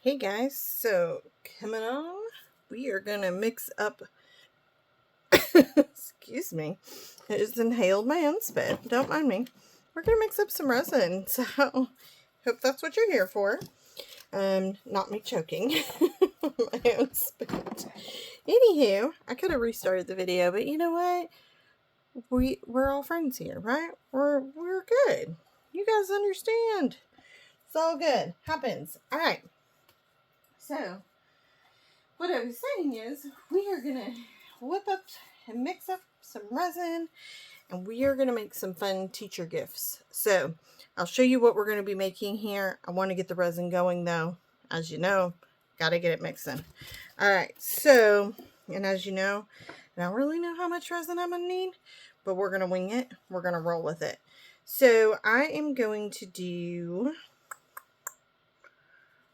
Hey guys, so coming on, we are gonna mix up, excuse me, I just inhaled my own spit, don't mind me. We're gonna mix up some resin, so hope that's what you're here for. Not me choking my own spit. Anywho, I could have restarted the video, but you know what? We're all friends here, right? We're good. You guys understand. It's all good. Happens. Alright. So what I was saying is we are going to whip up and mix up some resin, and we are going to make some fun teacher gifts. So I'll show you what we're going to be making here. I want to get the resin going though. As you know, got to get it mixing. All right. So, and as you know, I don't really know how much resin I'm going to need, but we're going to wing it. We're going to roll with it. So I am going to do,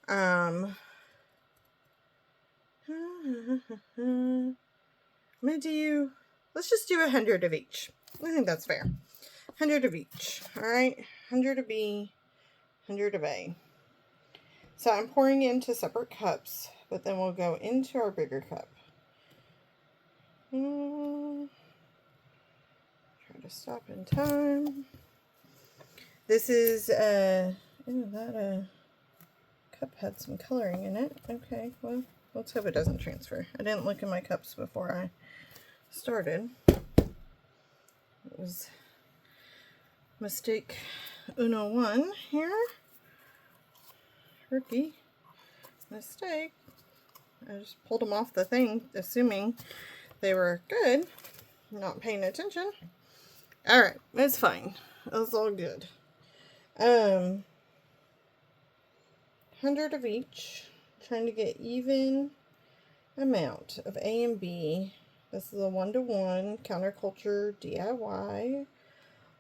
I'm going to do, let's just do 100 of each. I think that's fair. 100 of each. All right. 100 of B, 100 of A. So I'm pouring into separate cups, but then we'll go into our bigger cup. Try to stop in time. This is, that cup had some coloring in it. Okay, well, let's hope it doesn't transfer. I didn't look in my cups before I started. It was mistake uno one here. Rookie mistake. I just pulled them off the thing, assuming they were good. Not paying attention. Alright, it's fine. It's all good. 100 of each. Trying to get even amount of A and B. This is a 1-to-1 counterculture DIY.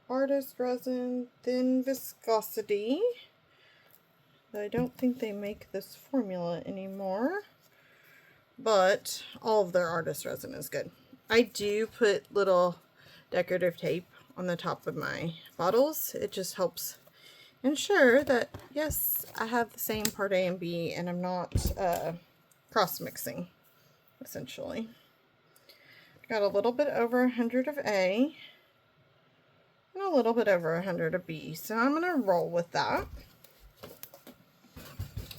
Artist resin, thin viscosity. I don't think they make this formula anymore, but all of their artist resin is good. I do put little decorative tape on the top of my bottles. It just helps ensure that, yes, I have the same part A and B, and I'm not cross-mixing, essentially. Got a little bit over 100 of A, and a little bit over 100 of B, so I'm going to roll with that.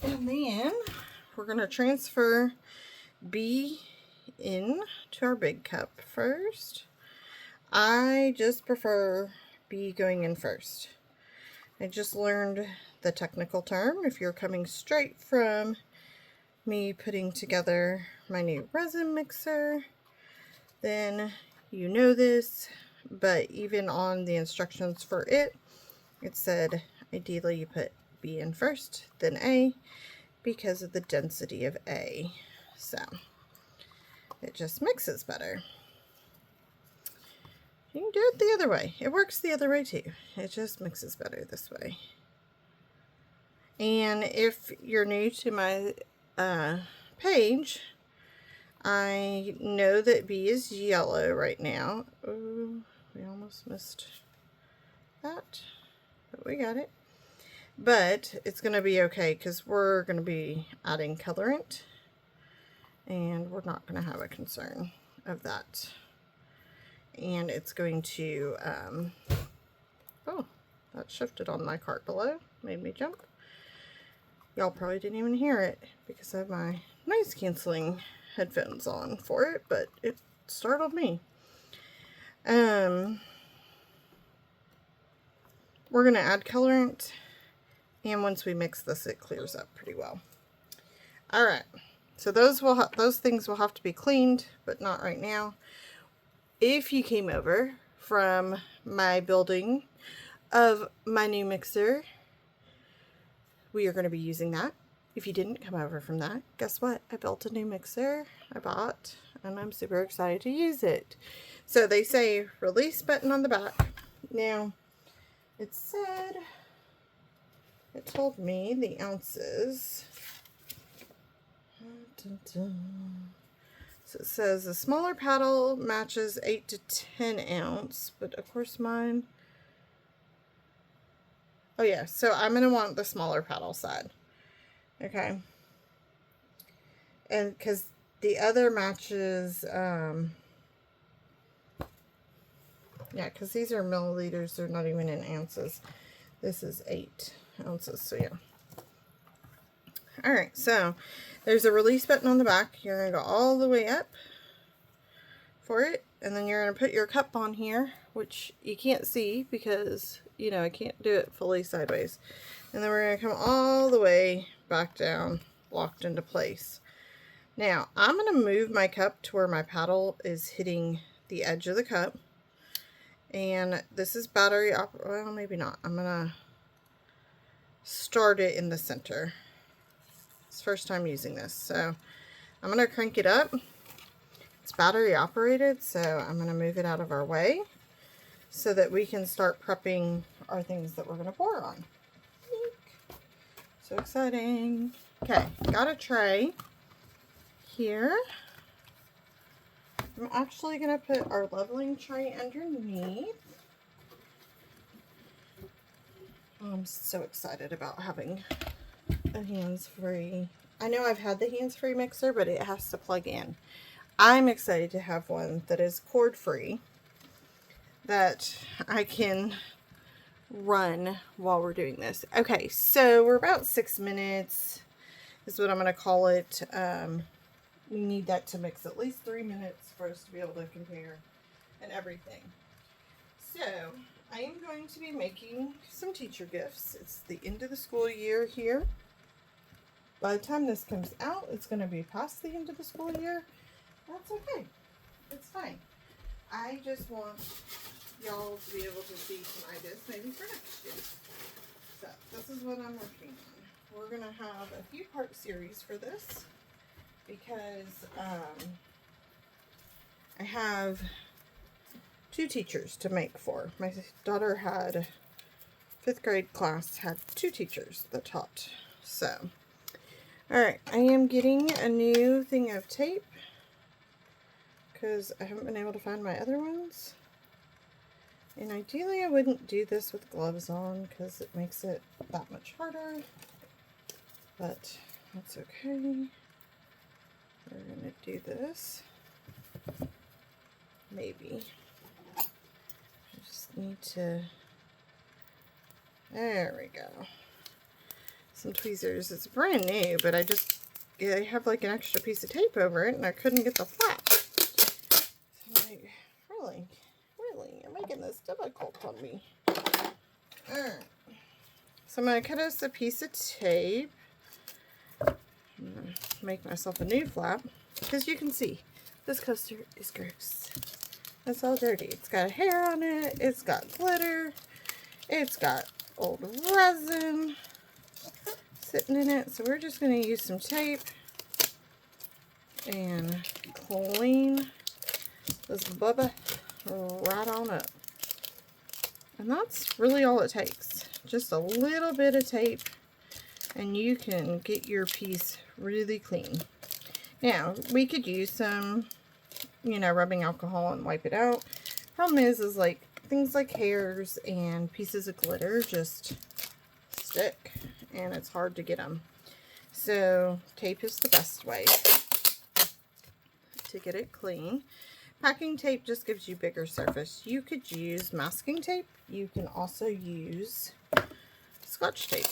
And then we're going to transfer B in to our big cup first. I just prefer B going in first. I just learned the technical term. If you're coming straight from me putting together my new resin mixer, then you know this, but even on the instructions for it, it said ideally you put B in first, then A, because of the density of A. So it just mixes better. You can do it the other way. It works the other way too. It just mixes better this way. And if you're new to my page, I know that B is yellow right now. Oh, we almost missed that, but we got it. But it's going to be okay because we're going to be adding colorant, and we're not going to have a concern of that. And it's going to, oh, that shifted on my cart below, made me jump. Y'all probably didn't even hear it because I have my noise canceling headphones on for it, but it startled me. We're going to add colorant, and once we mix this, it clears up pretty well. All right, so those things will have to be cleaned, but not right now. If you came over from my building of my new mixer, we are going to be using that. If you didn't come over from that, guess what? I built a new mixer I bought, and I'm super excited to use it. So they say release button on the back. Now, it told me the ounces. So it says the smaller paddle matches 8 to 10 ounce, but of course mine, oh yeah, so I'm going to want the smaller paddle side. Okay, And because the other matches, yeah, because these are milliliters, they're not even in ounces. This is 8 ounces, so yeah. Alright, so there's a release button on the back. You're going to go all the way up for it, and then you're going to put your cup on here, which you can't see because, you know, I can't do it fully sideways. And then we're going to come all the way back down, locked into place. Now, I'm going to move my cup to where my paddle is hitting the edge of the cup. And this is battery well, maybe not. I'm going to start it in the center. It's first time using this, so I'm going to crank it up. It's battery operated, so I'm going to move it out of our way so that we can start prepping our things that we're going to pour on. So exciting. Okay, got a tray here. I'm actually going to put our leveling tray underneath. I'm so excited about having a hands-free. I know I've had the hands-free mixer, but it has to plug in. I'm excited to have one that is cord-free that I can run while we're doing this. Okay, so we're about 6 minutes is what I'm going to call it. We need that to mix at least 3 minutes for us to be able to compare and everything. So I am going to be making some teacher gifts. It's the end of the school year here. By the time this comes out, it's going to be past the end of the school year. That's okay. It's fine. I just want y'all to be able to see some ideas maybe for next year. So this is what I'm working on. We're going to have a few part series for this because I have 2 teachers to make for. My daughter had 5th grade class had 2 teachers that taught. So, alright, I am getting a new thing of tape because I haven't been able to find my other ones. And ideally I wouldn't do this with gloves on because it makes it that much harder. But that's okay. We're going to do this. Maybe. I just need to... There we go. Some tweezers. It's brand new, but I have like an extra piece of tape over it and I couldn't get the flap. So I'm like, really? You're making this difficult on me. Alright. So I'm going to cut us a piece of tape. I'm going to make myself a new flap because you can see this coaster is gross. It's all dirty. It's got hair on it. It's got glitter. It's got old resin sitting in it. So we're just going to use some tape and clean this bubba right on up. And that's really all it takes. Just a little bit of tape and you can get your piece really clean. Now, we could use some, rubbing alcohol and wipe it out. Problem is like things like hairs and pieces of glitter just stick and it's hard to get them. So tape is the best way to get it clean. Packing tape just gives you bigger surface. You could use masking tape. You can also use Scotch tape.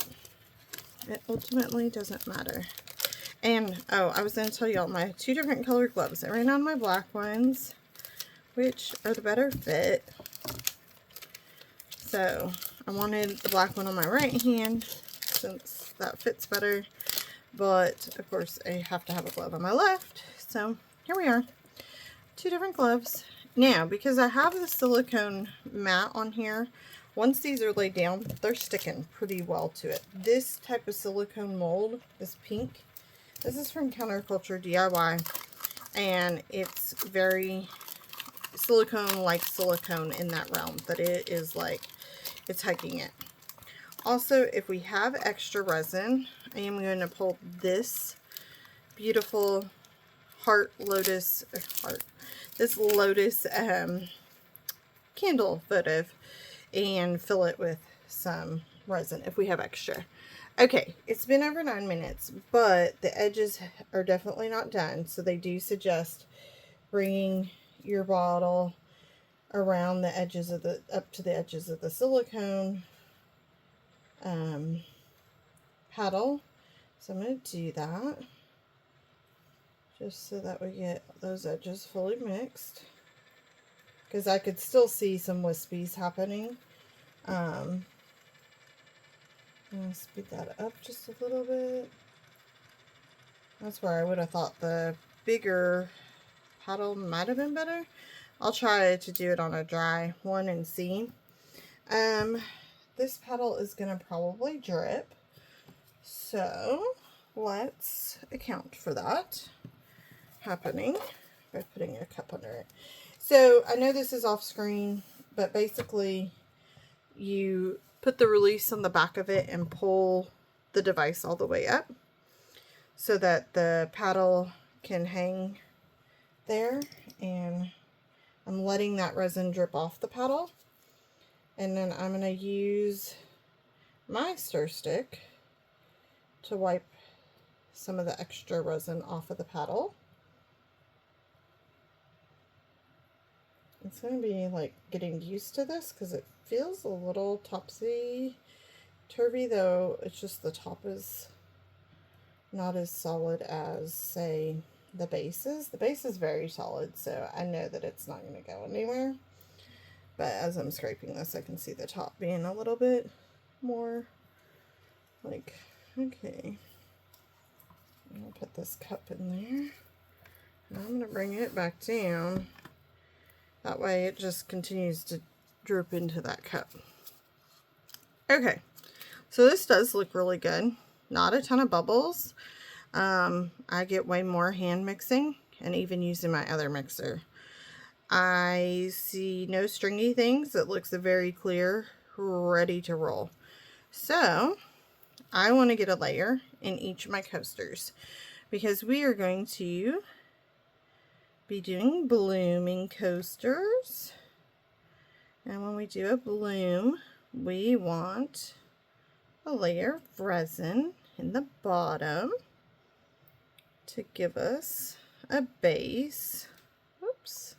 It ultimately doesn't matter. And, I was going to tell y'all my 2 different colored gloves. I ran on my black ones, which are the better fit. So, I wanted the black one on my right hand, since that fits better. But, of course, I have to have a glove on my left. So, here we are. 2 different gloves. Now, because I have the silicone mat on here, once these are laid down, they're sticking pretty well to it. This type of silicone mold, this pink, this is from Counterculture DIY, and it's very silicone-like silicone in that realm, that it is like, it's hugging it. Also, if we have extra resin, I am going to pull this beautiful this lotus candle votive and fill it with some resin if we have extra. Okay, it's been over 9 minutes, but the edges are definitely not done. So they do suggest bringing your bottle around the edges of up to the edges of the silicone paddle. So I'm going to do that just so that we get those edges fully mixed, because I could still see some wispies happening. I'm going to speed that up just a little bit. That's where I would have thought the bigger paddle might have been better. I'll try to do it on a dry one and see. This paddle is going to probably drip, so let's account for that happening by putting a cup under it. So I know this is off screen, but basically you put the release on the back of it and pull the device all the way up so that the paddle can hang there, and I'm letting that resin drip off the paddle, and then I'm going to use my stir stick to wipe some of the extra resin off of the paddle. It's going to be like getting used to this because it feels a little topsy-turvy, though it's just the top is not as solid as, say, the base is. The base is very solid, so I know that it's not going to go anywhere. But as I'm scraping this, I can see the top being a little bit more like, okay. I'm going to put this cup in there. And I'm going to bring it back down. That way it just continues to droop into that cup. Okay, so this does look really good. Not a ton of bubbles. I get way more hand mixing and even using my other mixer. I see no stringy things. It looks very clear, ready to roll. So I want to get a layer in each of my coasters because we are going to be doing blooming coasters. And when we do a bloom, we want a layer of resin in the bottom to give us a base. Oops.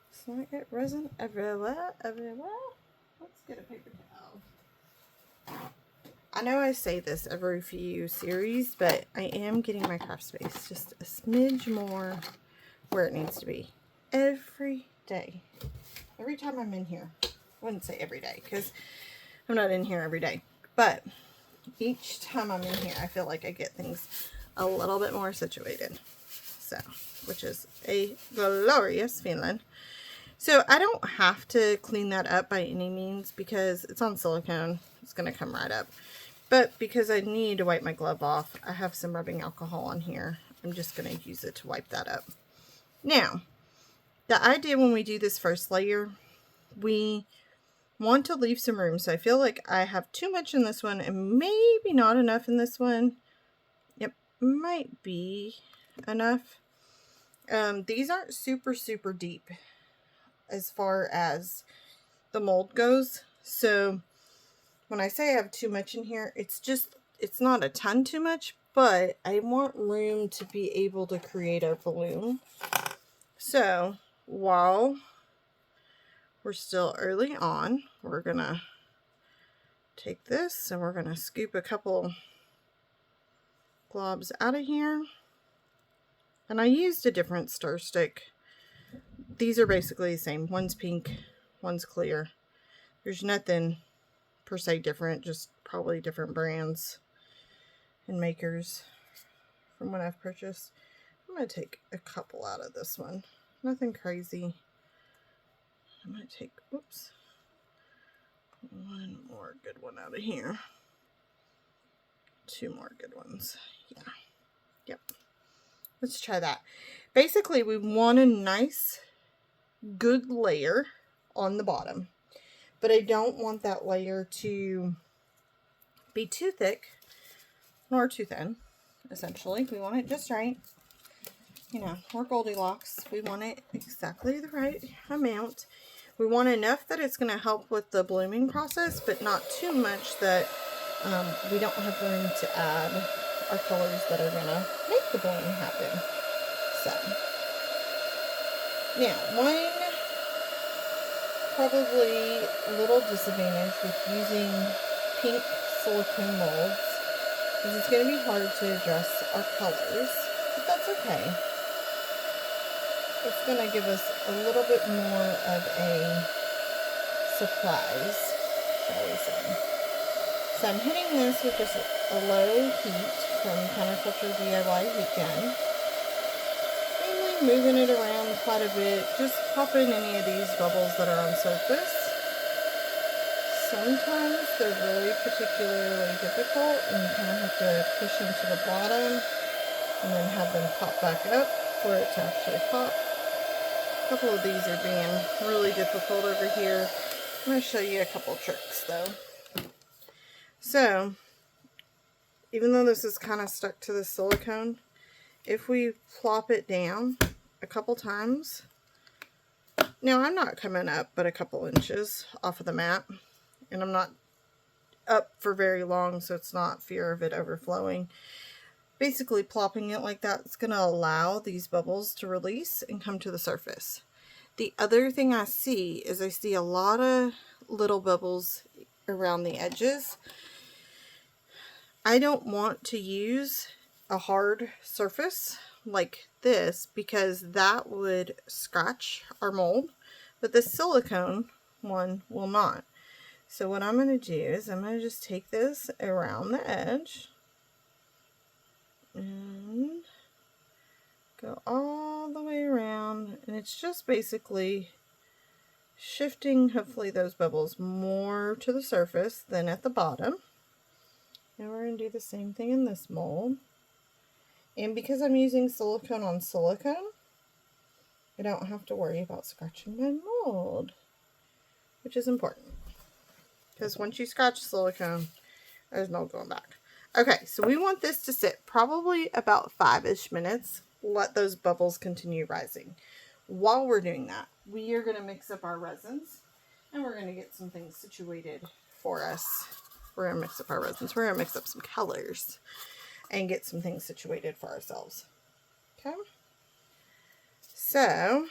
Let's not get resin everywhere. Let's get a paper towel. I know I say this every few series, but I am getting my craft space just a smidge more where it needs to be every day. Every time I'm in here. I wouldn't say every day because I'm not in here every day, but each time I'm in here I feel like I get things a little bit more situated, so which is a glorious feeling. So I don't have to clean that up by any means because it's on silicone. It's going to come right up, but because I need to wipe my glove off, I have some rubbing alcohol on here. I'm just going to use it to wipe that up. Now, the idea when we do this first layer, we want to leave some room. So I feel like I have too much in this one and maybe not enough in this one. Yep, might be enough. These aren't super deep as far as the mold goes. So when I say I have too much in here, it's not a ton too much, but I want room to be able to create a balloon. So while we're still early on, we're gonna take this and we're gonna scoop a couple globs out of here. And I used a different stir stick. These are basically the same. One's pink, one's clear. There's nothing per se different, just probably different brands and makers from what I've purchased. I'm going to take a couple out of this one. Nothing crazy. I'm going to take, oops, one more good one out of here. Two more good ones. Yeah. Yep. Let's try that. Basically, we want a nice, good layer on the bottom. But I don't want that layer to be too thick nor too thin, essentially. We want it just right. You know, we're Goldilocks. We want it exactly the right amount. We want enough that it's going to help with the blooming process, but not too much that we don't have room to add our colors that are going to make the bling happen. So, now, one probably little disadvantage with using pink silicone molds is it's going to be hard to adjust our colors, but that's okay. It's going to give us a little bit more of a surprise, shall we say. So I'm hitting this with just a low heat from Counterculture DIY heat gun. Mainly moving it around quite a bit, just popping any of these bubbles that are on surface. Sometimes they're really particularly difficult and you kind of have to push them to the bottom and then have them pop back up for it to actually pop. A couple of these are being really difficult over here. I'm going to show you a couple tricks though. So, even though this is kind of stuck to the silicone, if we plop it down a couple times, now I'm not coming up but a couple inches off of the mat, and I'm not up for very long, so it's not fear of it overflowing. Basically plopping it like that is going to allow these bubbles to release and come to the surface. The other thing I see is I see a lot of little bubbles around the edges. I don't want to use a hard surface like this because that would scratch our mold, but the silicone one will not. So what I'm going to do is I'm going to just take this around the edge and go all the way around, and it's just basically shifting hopefully those bubbles more to the surface than at the bottom. And we're going to do the same thing in this mold. And because I'm using silicone on silicone, I don't have to worry about scratching my mold, which is important. Because once you scratch silicone, there's no going back. Okay, so we want this to sit probably about 5-ish minutes. Let those bubbles continue rising. While we're doing that, we are going to mix up our resins, and we're going to get some things situated for us. We're going to mix up our resins. We're going to mix up some colors and get some things situated for ourselves. Okay? So,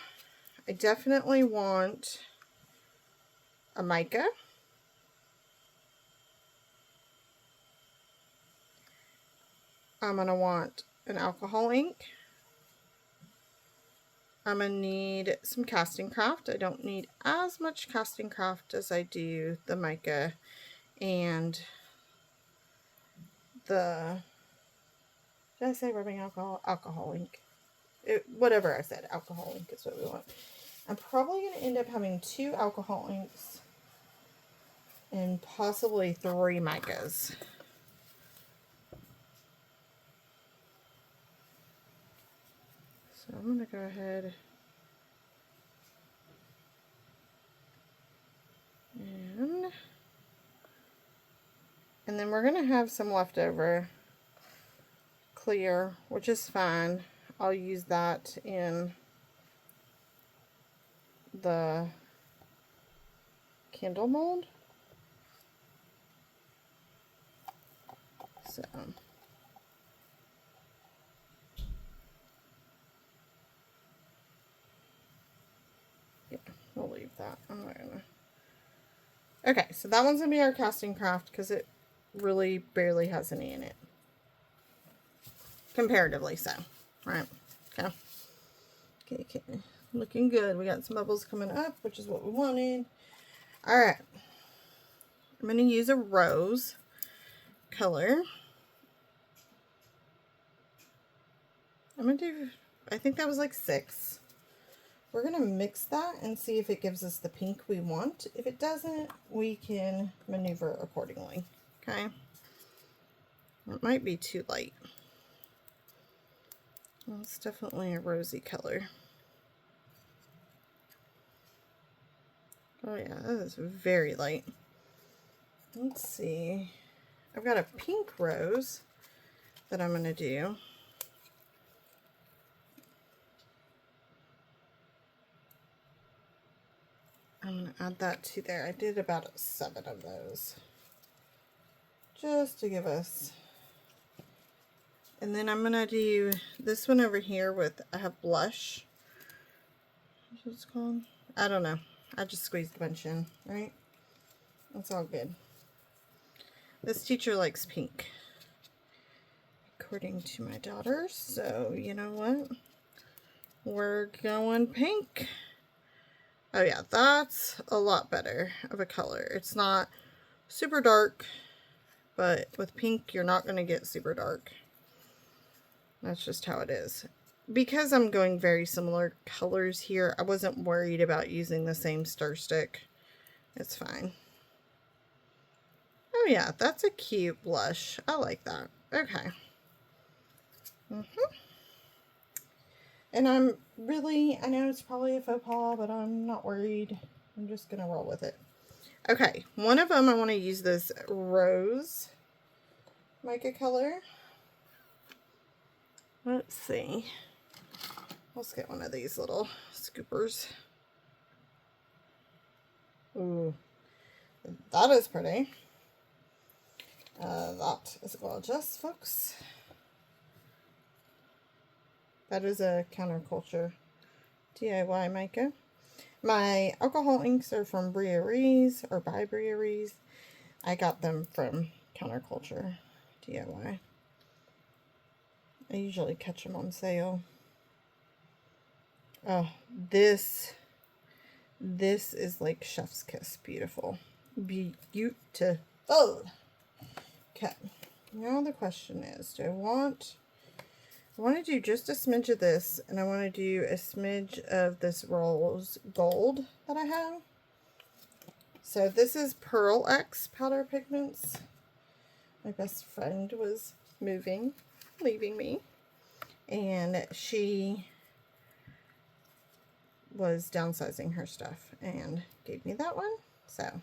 I definitely want a mica. I'm going to want an alcohol ink. I'm going to need some casting craft. I don't need as much casting craft as I do the mica and the, did I say rubbing alcohol? Alcohol ink. Whatever I said, alcohol ink is what we want. I'm probably going to end up having 2 alcohol inks and possibly 3 micas. So I'm going to go ahead and then we're going to have some leftover clear, which is fine. I'll use that in the candle mold. So yeah, we'll leave that. I'm not gonna. Okay, so that one's gonna be our casting craft because it really barely has any in it. Comparatively so, right? Okay. Okay. Looking good. We got some bubbles coming up, which is what we wanted. All right. I'm going to use a rose color. I'm going to do, I think that was like 6. We're going to mix that and see if it gives us the pink we want. If it doesn't, we can maneuver accordingly. Okay. It might be too light. Well, it's definitely a rosy color. Oh yeah, that is very light. Let's see. I've got a pink rose that I'm going to do. I'm going to add that to there. I did about 7 of those. just to give us. And then I'm going to do this one over here with, I have blush. That's what it's called. I don't know. I just squeezed a bunch in, right? That's all good. This teacher likes pink, according to my daughter. So, you know what? We're going pink. Oh yeah, that's a lot better of a color. It's not super dark, but with pink, you're not going to get super dark. That's just how it is. Because I'm going very similar colors here, I wasn't worried about using the same stir stick. It's fine. Oh yeah, that's a cute blush. I like that. Okay. And I know it's probably a faux pas, but I'm not worried. I'm just going to roll with it. Okay, one of them I want to use this rose mica color. Let's see. Let's get one of these little scoopers. Ooh, that is pretty. That is gorgeous, folks. That is a counterculture DIY mica. My alcohol inks are from Breweries, or by Breweries. I got them from Counterculture DIY. I usually catch them on sale. Oh, this is like chef's kiss. Beautiful. Beautiful. Okay. Now the question is, do I want to do just a smidge of this, and I want to do a smidge of this rose gold that I have. So this is Pearl X powder pigments. My best friend was leaving me, and she was downsizing her stuff and gave me that one. So,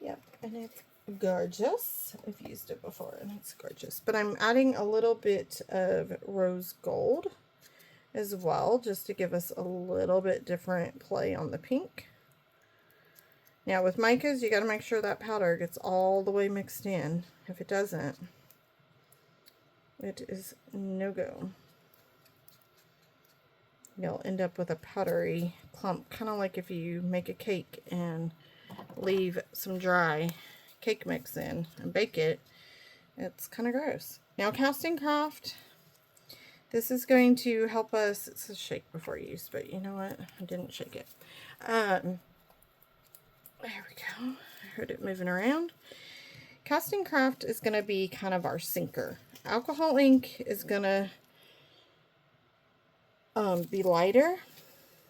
yep, and it's gorgeous. I've used it before and it's gorgeous. But I'm adding a little bit of rose gold as well, just to give us a little bit different play on the pink. Now with micas, you got to make sure that powder gets all the way mixed in. If it doesn't, it is no go. You'll end up with a powdery clump, kind of like if you make a cake and leave some dry cake mix in and bake it. It's kind of gross. Now Casting Craft, this is going to help us. It says shake before use, but you know what? I didn't shake it. There we go. I heard it moving around. Casting Craft is going to be kind of our sinker. Alcohol ink is going to be lighter.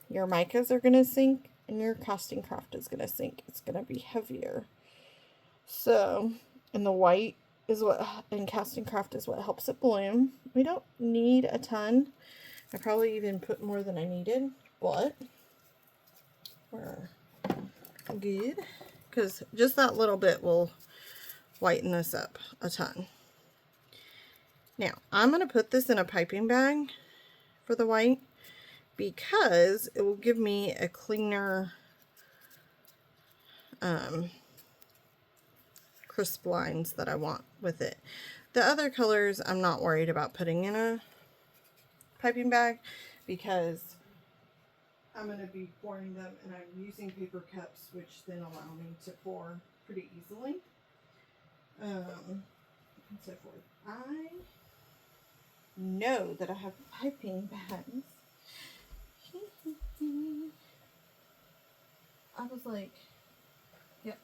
Your micas are going to sink, and your Casting Craft is going to sink. It's going to be heavier. So, and the white is what, and Casting Craft is what helps it bloom. We don't need a ton. I probably even put more than I needed, but we're good, because just that little bit will whiten this up a ton. Now, I'm going to put this in a piping bag for the white, because it will give me a cleaner, crisp lines that I want with it. The other colors I'm not worried about putting in a piping bag, because I'm going to be pouring them, and I'm using paper cups, which then allow me to pour pretty easily, and so forth. I know that I have piping bags. I was like, yep,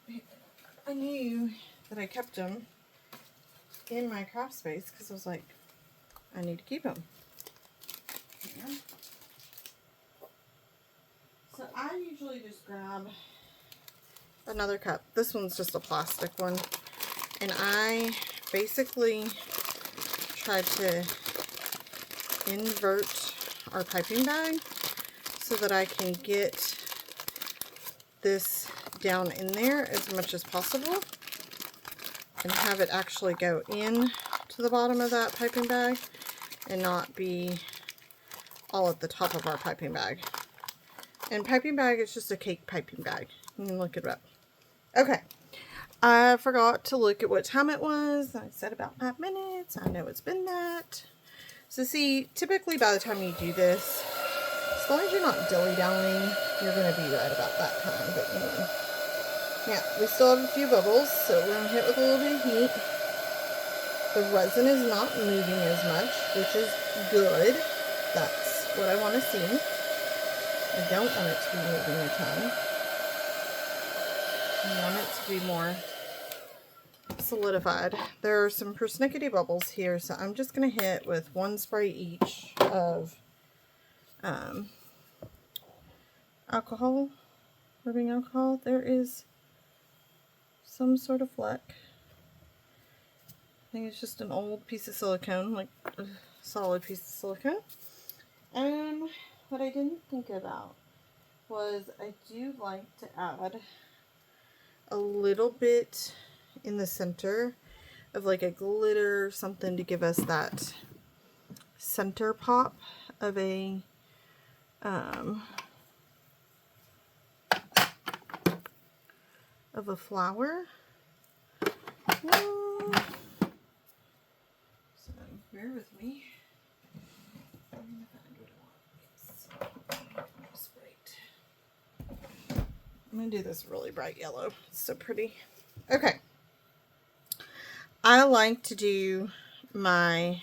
I knew that I kept them in my craft space, because I was like, I need to keep them. Yeah. So I usually just grab another cup. This one's just a plastic one, and I basically tried to invert our piping bag so that I can get this down in there as much as possible and have it actually go in to the bottom of that piping bag and not be all at the top of our piping bag. And piping bag is just a cake piping bag. You can look it up. Okay. I forgot to look at what time it was. I said about 5 minutes. I know it's been that. So see, typically by the time you do this, as long as you're not dilly-dallying, you're going to be right about that time that you need. Now, we still have a few bubbles, so we're going to hit with a little bit of heat. The resin is not moving as much, which is good. That's what I want to see. I don't want it to be moving a ton. I want it to be more solidified. There are some persnickety bubbles here, so I'm just going to hit with 1 spray each of alcohol, rubbing alcohol. There is some sort of fleck. I think it's just an old piece of silicone, like a solid piece of silicone. What I didn't think about was I do like to add a little bit in the center of like a glitter, something to give us that center pop of a flower. So bear with me. I'm going to do this really bright yellow. It's so pretty. Okay. I like to do my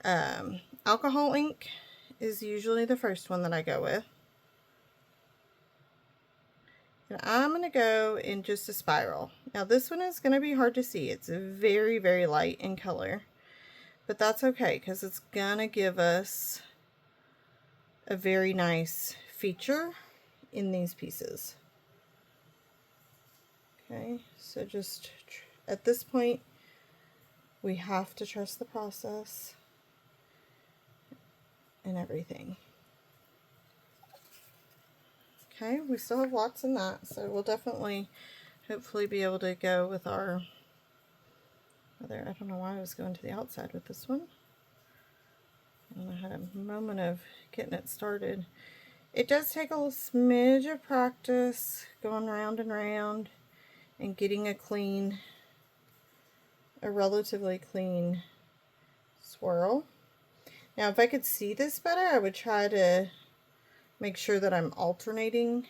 alcohol ink is usually the first one that I go with. And I'm going to go in just a spiral. Now this one is going to be hard to see. It's very, very light in color. But that's okay because it's going to give us a very nice feature in these pieces. Okay, so just at this point, we have to trust the process and everything. Okay, we still have lots in that, so we'll definitely, hopefully be able to go with our other, I don't know why I was going to the outside with this one. And I had a moment of getting it started. It does take a smidge of practice going round and round and getting a relatively clean swirl. Now if I could see this better, I would try to make sure that I'm alternating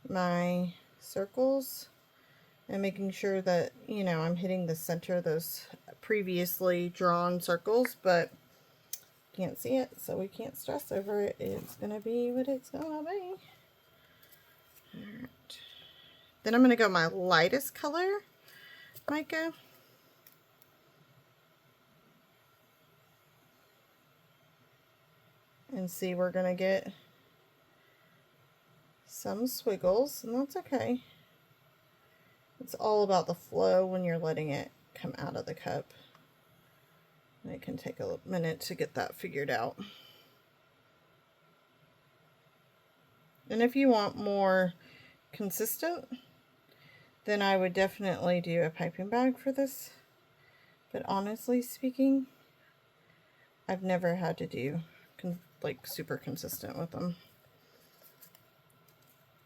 my circles and making sure that, you know, I'm hitting the center of those previously drawn circles, but can't see it, so we can't stress over it. It's gonna be what it's gonna be. Alright. Then I'm gonna go my lightest color mica. And see, we're gonna get some swiggles, and that's okay. It's all about the flow when you're letting it come out of the cup. And it can take a minute to get that figured out. And if you want more consistent, then I would definitely do a piping bag for this. But honestly speaking, I've never had to do like super consistent with them.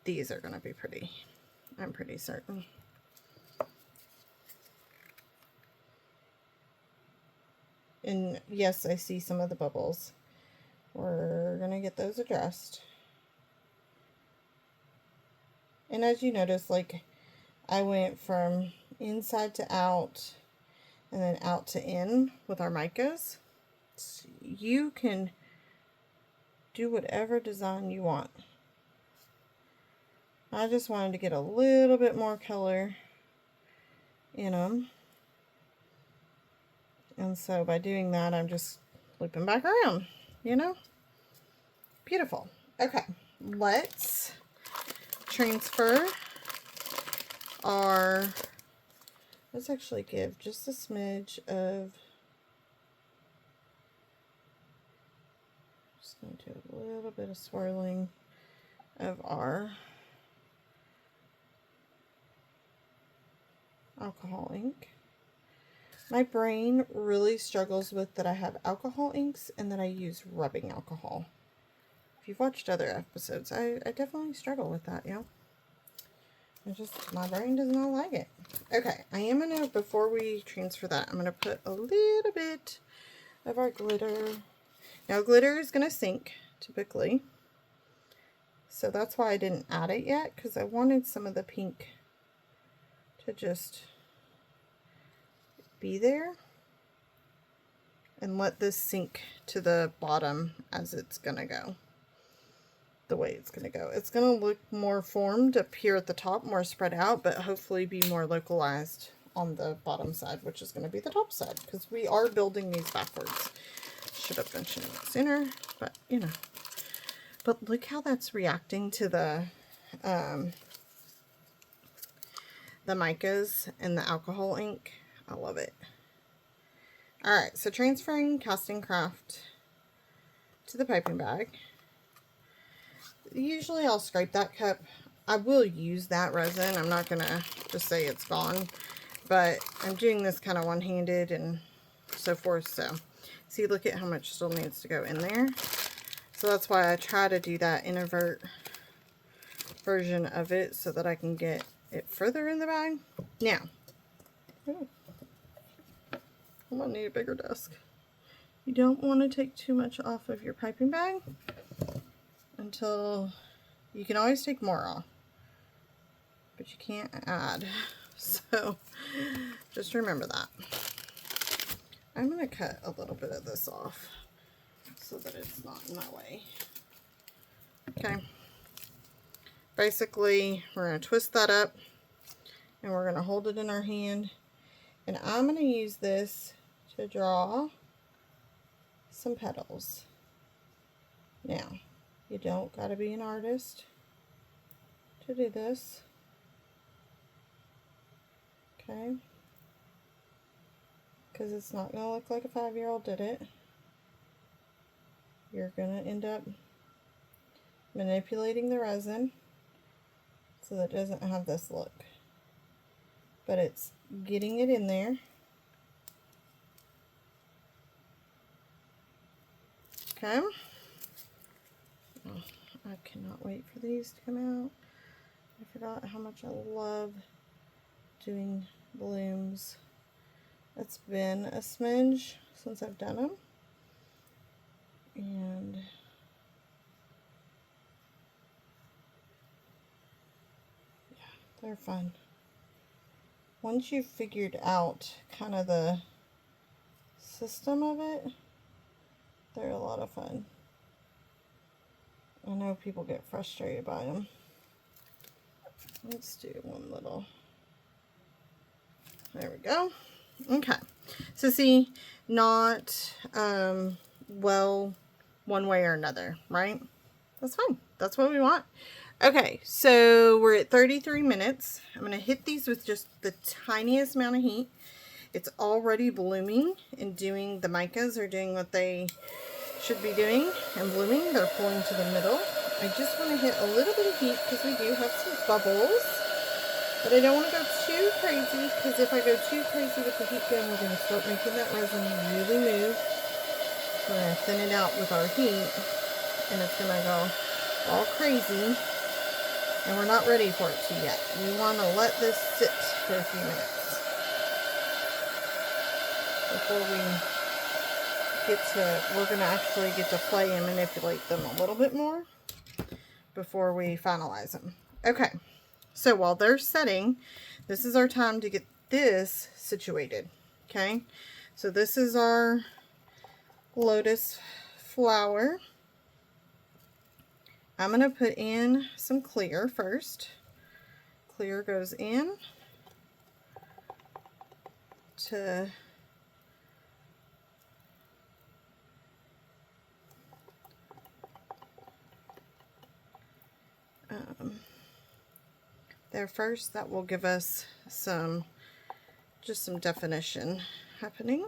These are going to be pretty. I'm pretty certain. And yes, I see some of the bubbles. We're going to get those addressed. And as you notice, like I went from inside to out and then out to in with our micas. So you can do whatever design you want. I just wanted to get a little bit more color in them. And so by doing that, I'm just looping back around, you know? Beautiful. Okay, let's transfer our, let's actually give just a smidge of, just going to do a little bit of swirling of our alcohol ink. My brain really struggles with that I have alcohol inks and that I use rubbing alcohol. If you've watched other episodes, I definitely struggle with that, yeah. My brain does not like it. Okay, I am going to, before we transfer that, I'm going to put a little bit of our glitter. Now, glitter is going to sink, typically. So that's why I didn't add it yet, because I wanted some of the pink to just be there. And let this sink to the bottom as it's going to go. The way it's going to go. It's going to look more formed up here at the top, more spread out, but hopefully be more localized on the bottom side, which is going to be the top side, because we are building these backwards. Should have mentioned it sooner, but you know. But look how that's reacting to the micas and the alcohol ink. I love it. Alright, so transferring casting craft to the piping bag. Usually I'll scrape that cup. I will use that resin. I'm not going to just say it's gone. But I'm doing this kind of one-handed and so forth. So, see, look at how much still needs to go in there. So that's why I try to do that invert version of it so that I can get it further in the bag. Now, I'm going to need a bigger desk. You don't want to take too much off of your piping bag until, you can always take more off, but you can't add. So just remember that. I'm going to cut a little bit of this off so that it's not in my way. Okay. Basically, we're going to twist that up and we're going to hold it in our hand. And I'm going to use this to draw some petals. Now, you don't got to be an artist to do this. Okay? Because it's not going to look like a 5-year-old did it. You're going to end up manipulating the resin so that it doesn't have this look. But it's getting it in there. Okay. Oh, I cannot wait for these to come out. I forgot how much I love doing blooms. It's been a smidge since I've done them. And yeah, they're fun. Once you've figured out kind of the system of it, they're a lot of fun. I know people get frustrated by them. Let's do one little. There we go. Okay. So see, not well one way or another, right? That's fine. That's what we want. Okay, so we're at 33 minutes. I'm going to hit these with just the tiniest amount of heat. It's already blooming and doing, the micas are doing what they should be doing and blooming. They're pulling to the middle. I just want to hit a little bit of heat because we do have some bubbles. But I don't want to go too crazy, because if I go too crazy with the heat gun, we're going to start making that resin really move. We're going to thin it out with our heat, and it's going to go all crazy, and we're not ready for it to yet. We want to let this sit for a few minutes before we get to, we're going to actually get to play and manipulate them a little bit more before we finalize them. Okay. So while they're setting, this is our time to get this situated, okay? So this is our lotus flower. I'm going to put in some clear first. Clear goes in to there first. That will give us some, just some definition happening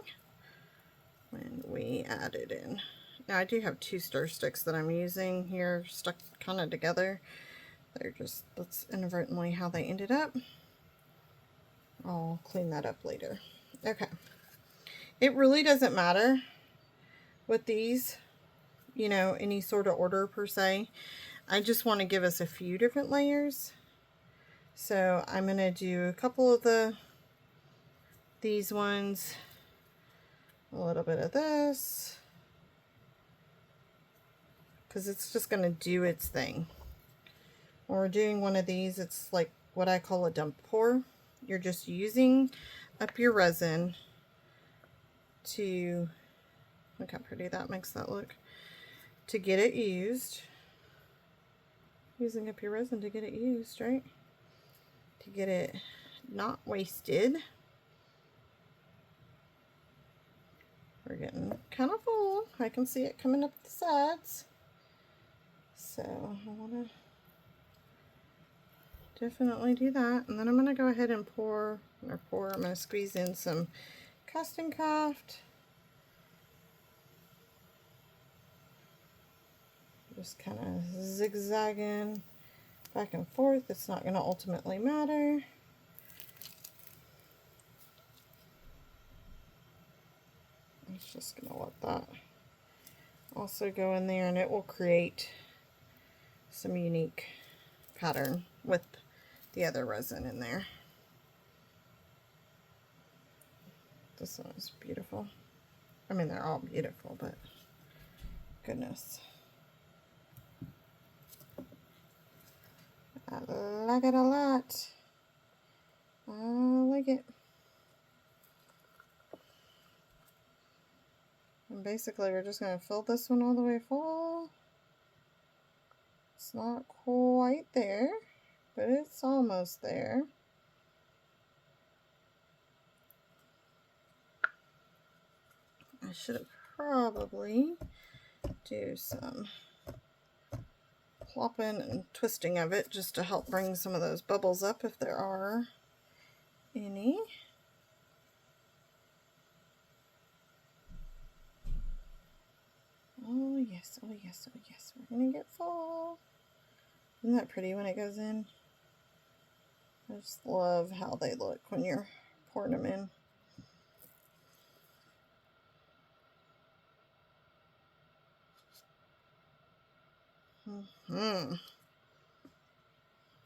when we add it in. Now I do have 2 stir sticks that I'm using here stuck kind of together. They're just, that's inadvertently how they ended up. I'll clean that up later. Okay. It really doesn't matter with these, you know, any sort of order per se. I just want to give us a few different layers So I'm going to do a couple of these ones, a little bit of this, because it's just going to do its thing. When we're doing one of these, it's like what I call a dump pour. You're just using up your resin to, look how pretty that makes that look, to get it used. Using up your resin to get it used, right? To get it not wasted. We're getting kind of full. I can see it coming up the sides. So I want to definitely do that. And then I'm going to go ahead and I'm going to squeeze in some Custom Craft. Just kind of zigzagging back and forth. It's not going to ultimately matter. It's just going to let that also go in there, and it will create some unique pattern with the other resin in there. This one is beautiful. I mean, they're all beautiful, but goodness. I like it a lot. I like it. And basically, we're just going to fill this one all the way full. It's not quite there, but it's almost there. I should have probably do some plopping and twisting of it just to help bring some of those bubbles up if there are any. Oh yes, oh yes, oh yes, we're gonna get full. Isn't that pretty when it goes in? I just love how they look when you're pouring them in.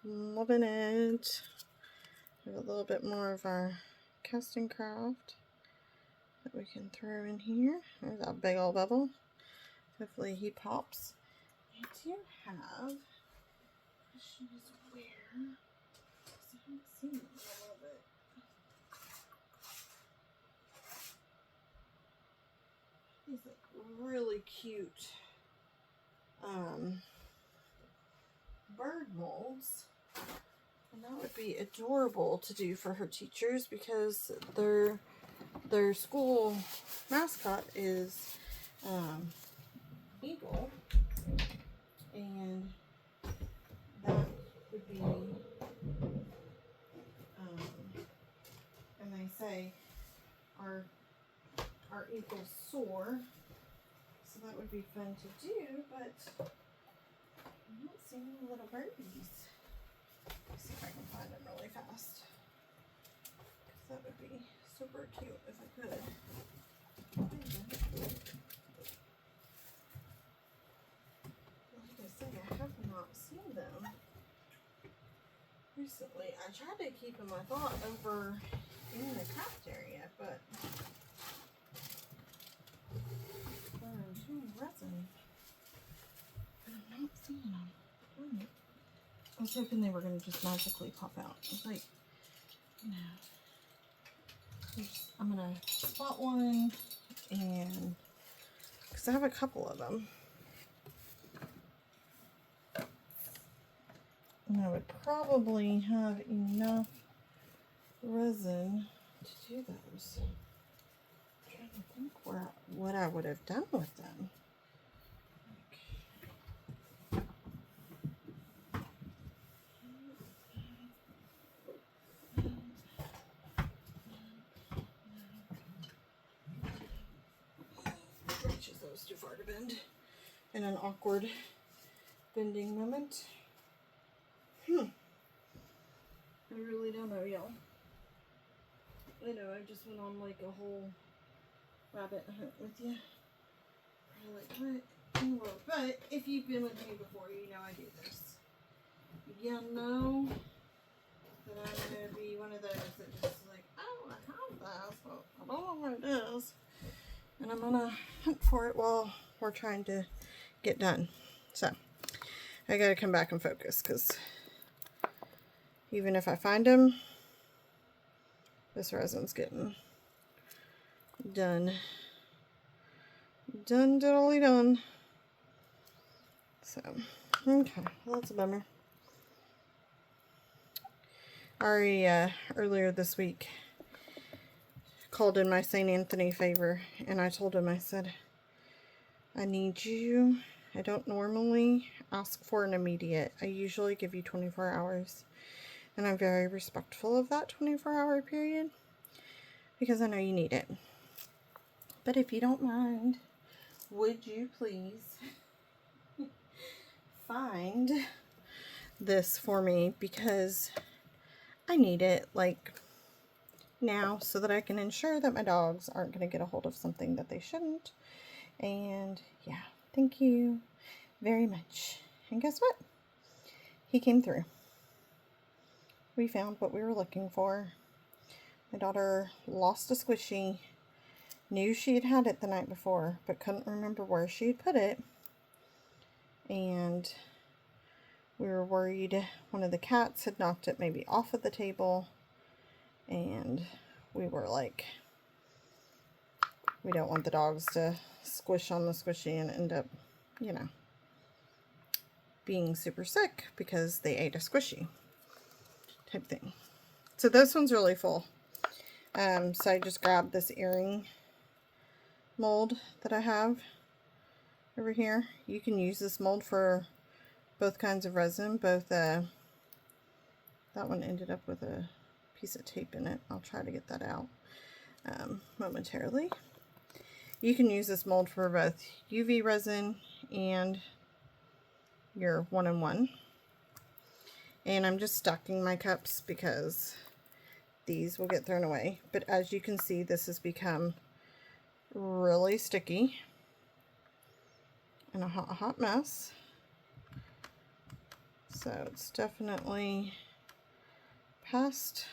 Loving it. We have a little bit more of our Custom Craft that we can throw in here. There's that big old bubble. Hopefully he pops. I do have shoes where I haven't seen them a little bit. These like really cute bird molds, and that would be adorable to do for her teachers because their school mascot is eagle, and that would be and they say our eagles soar, so that would be fun to do, but I'm not seeing any little birdies. Let's see if I can find them really fast, because that would be super cute if I could. Like I say, I have not seen them recently. I tried to keep them, I thought, over in the craft area, but I'm doing resin. I'm not seeing them. I was hoping they were going to just magically pop out. I was like, no. I'm going to spot one, and because I have a couple of them. And I would probably have enough resin to do those. I'm trying to think what I would have done with them. Reaches those too far to bend in an awkward bending moment. I really don't know, y'all. I know I just went on like a whole rabbit hunt with you. Probably like, what in the world? But if you've been with me before, you know I do this. You know that I'm going to be one of those that just like, oh, I have that. Well, I don't know where it is. And I'm going to hunt for it while we're trying to get done. So, I got to come back and focus because even if I find them, this resin's getting done. Done, diddly done. So, okay, well, that's a bummer. Ari, earlier this week, called in my St. Anthony favor, and I told him, I said, I need you. I don't normally ask for an immediate. I usually give you 24 hours, and I'm very respectful of that 24-hour period, because I know you need it. But if you don't mind, would you please find this for me, because I need it, like, now, so that I can ensure that my dogs aren't going to get a hold of something that they shouldn't. And yeah, thank you very much. And guess what? He came through. We found what we were looking for. My daughter lost a squishy, knew she had had it the night before, but couldn't remember where she had put it. And we were worried one of the cats had knocked it maybe off of the table. And we were like, we don't want the dogs to squish on the squishy and end up, you know, being super sick because they ate a squishy type thing. So this one's really full. So I just grabbed this earring mold that I have over here. You can use this mold for both kinds of resin. Both, that one ended up with a piece of tape in it. I'll try to get that out momentarily. You can use this mold for both UV resin and your 1-in-1. And I'm just stocking my cups because these will get thrown away. But as you can see, this has become really sticky and a hot mess. So it's definitely past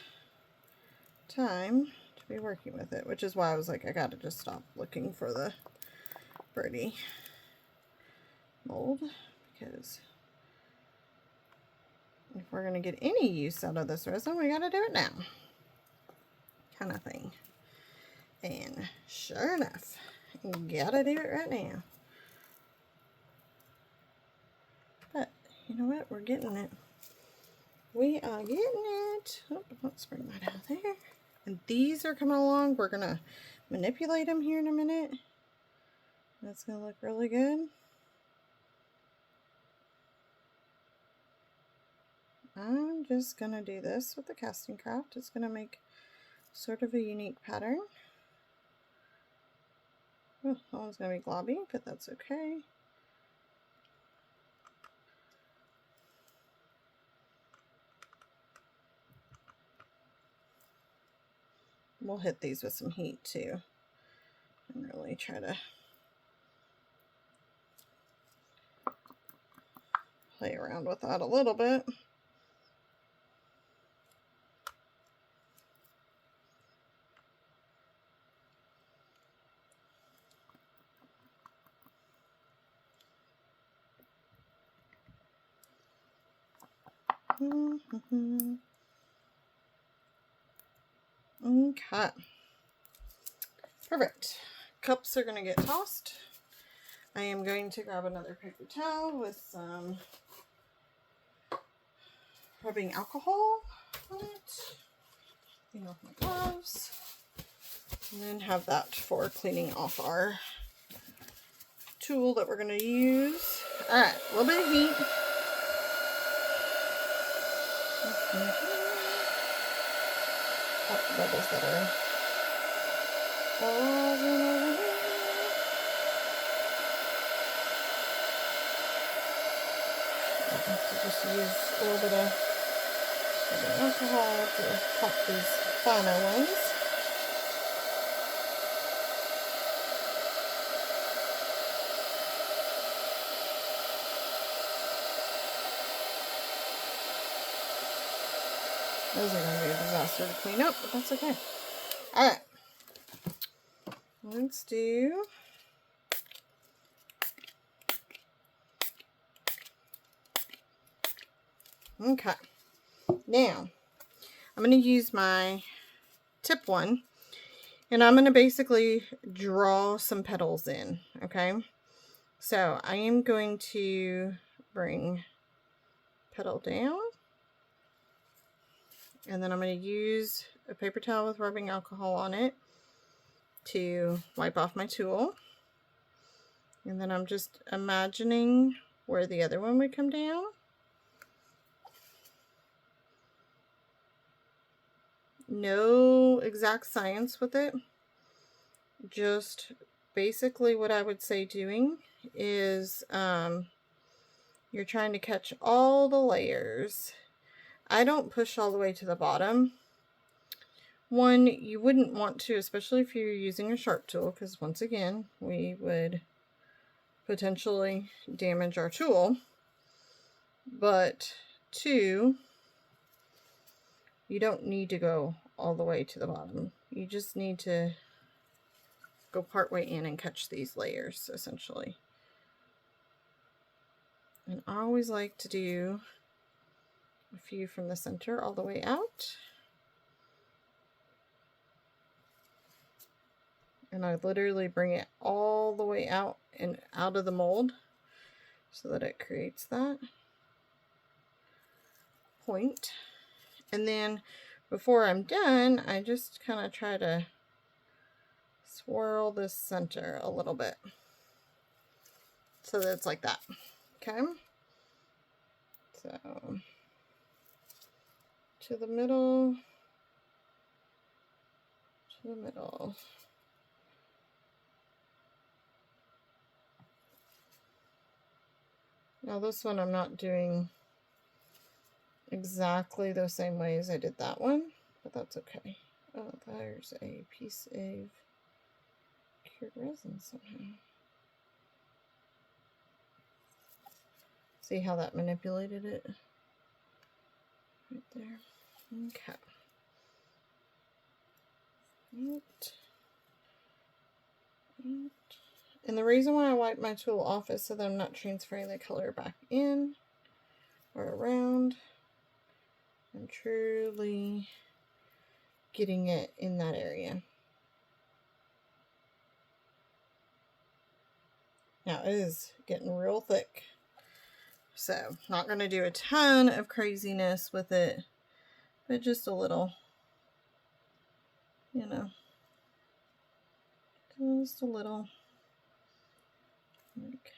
time to be working with it, which is why I was like, I gotta just stop looking for the birdie mold, because if we're gonna get any use out of this resin, we gotta do it now, kind of thing. And sure enough, you gotta do it right now. But you know what? We're getting it. We are getting it. Oh, let's bring that out there. And these are coming along. We're gonna manipulate them here in a minute. That's gonna look really good. I'm just gonna do this with the casting craft. It's gonna make sort of a unique pattern. Oh, that one's gonna be globby, but that's okay. We'll hit these with some heat too, and really try to play around with that a little bit. Okay. Perfect. Cups are going to get tossed. I am going to grab another paper towel with some rubbing alcohol on it. Clean off my gloves. And then have that for cleaning off our tool that we're going to use. Alright, a little bit of heat. Pop the bubbles that are buzzing over here. So just use a little bit of alcohol to pop these finer ones. Those are going to be a disaster to clean up, but that's okay. Alright. Let's do... Okay. Now, I'm going to use my tip one, and I'm going to basically draw some petals in, okay? So, I am going to bring petal down, and then I'm going to use a paper towel with rubbing alcohol on it to wipe off my tool. And then I'm just imagining where the other one would come down. No exact science with it. Just basically what I would say doing is you're trying to catch all the layers. I don't push all the way to the bottom. One, you wouldn't want to, especially if you're using a sharp tool, because once again, we would potentially damage our tool. But two, you don't need to go all the way to the bottom. You just need to go part way in and catch these layers, essentially. And I always like to do a few from the center all the way out. And I literally bring it all the way out and out of the mold so that it creates that point. And then before I'm done, I just kind of try to swirl this center a little bit so that it's like that. Okay. So to the middle, to the middle. Now this one I'm not doing exactly the same way as I did that one, but that's okay. Oh, there's a piece of cured resin somehow. See how that manipulated it? Right there. Okay. And the reason why I wipe my tool off is so that I'm not transferring the color back in or around. I'm truly getting it in that area. Now it is getting real thick. So, not going to do a ton of craziness with it, but just a little, you know, just a little. Like,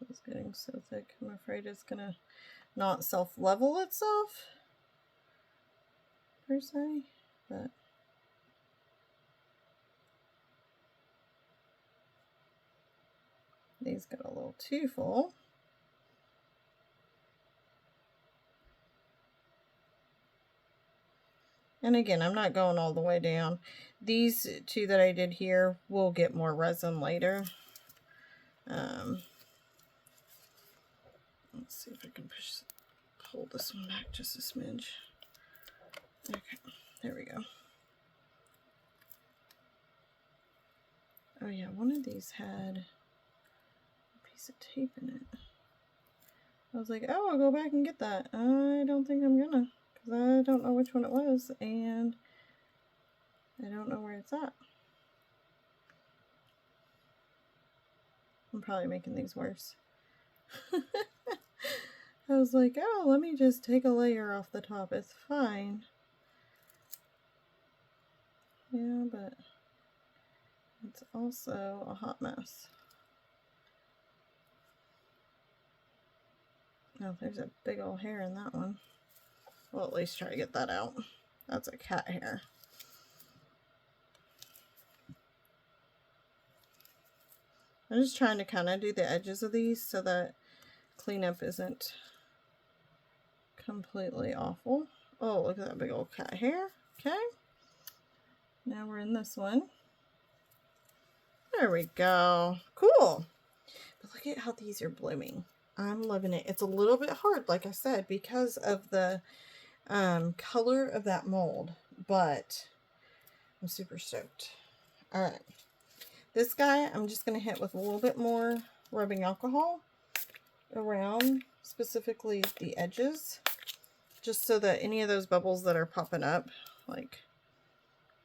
it's getting so thick, I'm afraid it's going to not self-level itself, per se, but these got a little too full. And again, I'm not going all the way down. These two that I did here will get more resin later. Let's see if I can pull this one back just a smidge. Okay, there we go. Oh yeah, one of these had a piece of tape in it. I was like, oh, I'll go back and get that. I don't think I'm gonna, because I don't know which one it was, and I don't know where it's at. I'm probably making these worse. I was like, oh, let me just take a layer off the top. It's fine. Yeah, but it's also a hot mess. Oh, there's a big old hair in that one. We'll at least try to get that out. That's a cat hair. I'm just trying to kind of do the edges of these so that cleanup isn't completely awful. Oh, look at that big old cat hair. Okay. Now we're in this one. There we go. Cool. But look at how these are blooming. I'm loving it. It's a little bit hard, like I said, because of the color of that mold, but I'm super stoked. All right. This guy, I'm just going to hit with a little bit more rubbing alcohol around, specifically the edges, just so that any of those bubbles that are popping up, like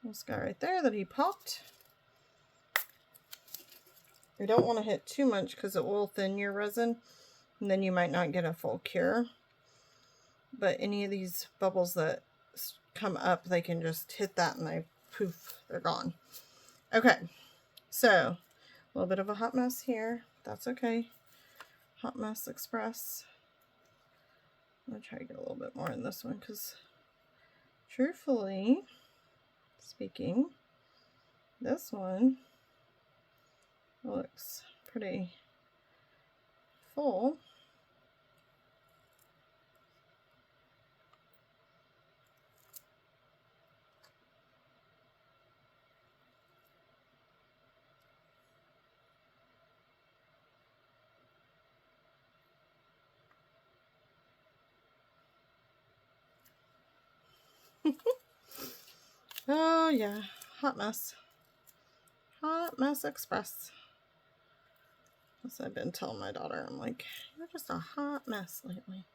this guy right there that he popped, you don't want to hit too much because it will thin your resin and then you might not get a full cure. But any of these bubbles that come up, they can just hit that and they poof, they're gone. Okay, so a little bit of a hot mess here. That's okay. Hot Mess Express. I'm going to try to get a little bit more in this one because, truthfully speaking, this one looks pretty full. Oh yeah, hot mess. Hot Mess Express. As I've been telling my daughter, I'm like, you're just a hot mess lately.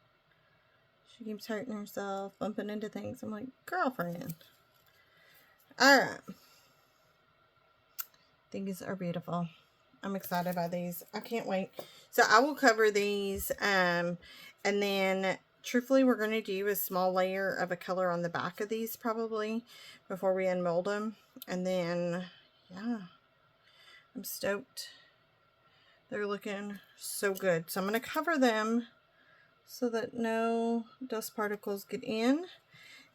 She keeps hurting herself, bumping into things. I'm like, girlfriend. Alright. These are beautiful. I'm excited by these. I can't wait. So I will cover these, and then truthfully we're going to do a small layer of a color on the back of these probably before we unmold them. And then, yeah, I'm stoked. They're looking so good. So I'm going to cover them so that no dust particles get in.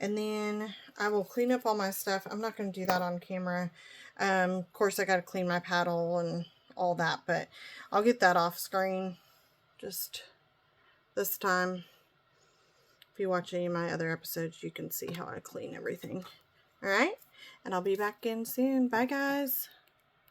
And then I will clean up all my stuff. I'm not going to do that on camera. Of course, I got to clean my paddle and all that, but I'll get that off screen just this time. If you watch any of my other episodes, you can see how I clean everything. All right, and I'll be back in soon. Bye, guys.